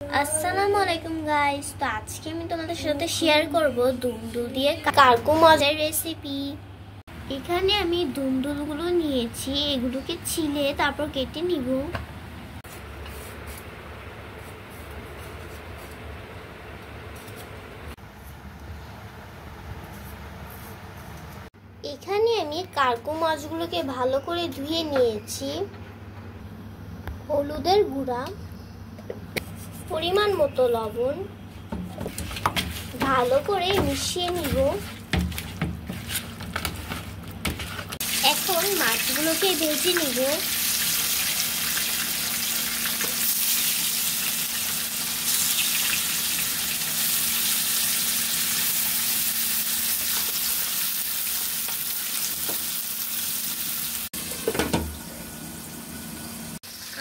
আসসালামু আলাইকুম গাইস। তো আজকে আমি তোমাদের সাথে শেয়ার করব দুমদুল দিয়ে কারকো মজার রেসিপি। এখানে আমি দুমদুলগুলো নিয়েছি, এগুলোকে ছিলে তারপর কেটে নিব। এখানে আমি কারকো মাছগুলোকে ভালো করে ধুয়ে নিয়েছি। হলুদের গুঁড়া, পরিমাণ মতো লবণ, ভালো করে মিশিয়ে নিব। এখন মাছগুলোকে ভেজে নিব।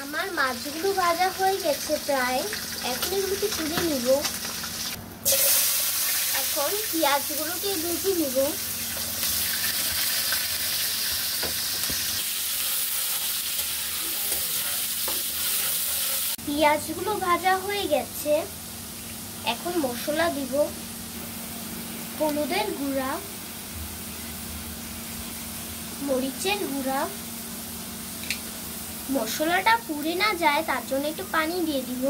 আমার মাছগুলো ভাজা হয়ে গেছে প্রায়, এখন এগুলোকে তুলে নিব। এখন পেঁয়াজগুলোকে ভেজে নিব। পেঁয়াজগুলো ভাজা হয়ে গেছে, এখন মশলা দিব। হলুদের গুঁড়া, মরিচের গুঁড়া, মশলাটা পুড়ে না যায় তার জন্য একটু পানি দিয়ে দিব।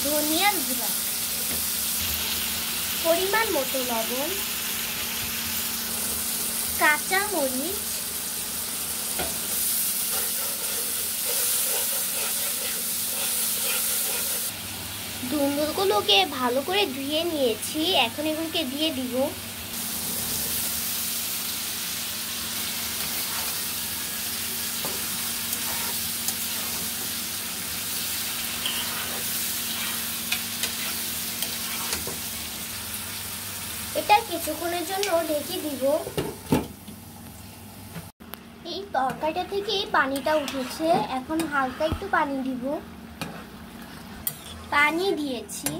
ধনিয়ার গুঁড়া, পরিমাণ মতো লবণ, কাঁচা মরিচ, দুমদুলগুলোকে ভালো করে ধুয়ে নিয়েছি, এখন এগুলোকে দিয়ে দিব। এটা কিছুক্ষণের জন্য ঢেকে দিব। এই তরকারিটা থেকে পানিটা উঠেছে, এখন হালকা একটু পানি দিব। পানি দিয়েছি।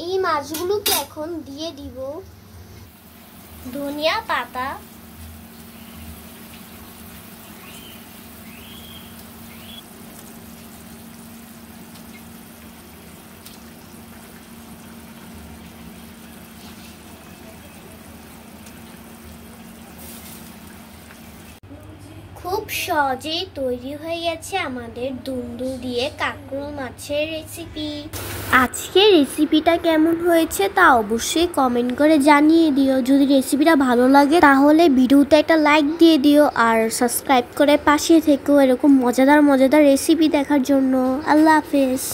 এই মাছগুলোকে এখন দিয়ে দিব ধনিয়া পাতা, খুব সহজেই তৈরি হয়ে গেছে আমাদের দুমদুল দিয়ে কাঁকড়া মাছের রেসিপি। আজকের রেসিপিটা কেমন হয়েছে তা অবশ্যই কমেন্ট করে জানিয়ে দিও। যদি রেসিপিটা ভালো লাগে তাহলে ভিডিওতে একটা লাইক দিয়ে দিও আর সাবস্ক্রাইব করে পাশে থেকো এরকম মজাদার রেসিপি দেখার জন্য। আল্লাহ হাফেজ।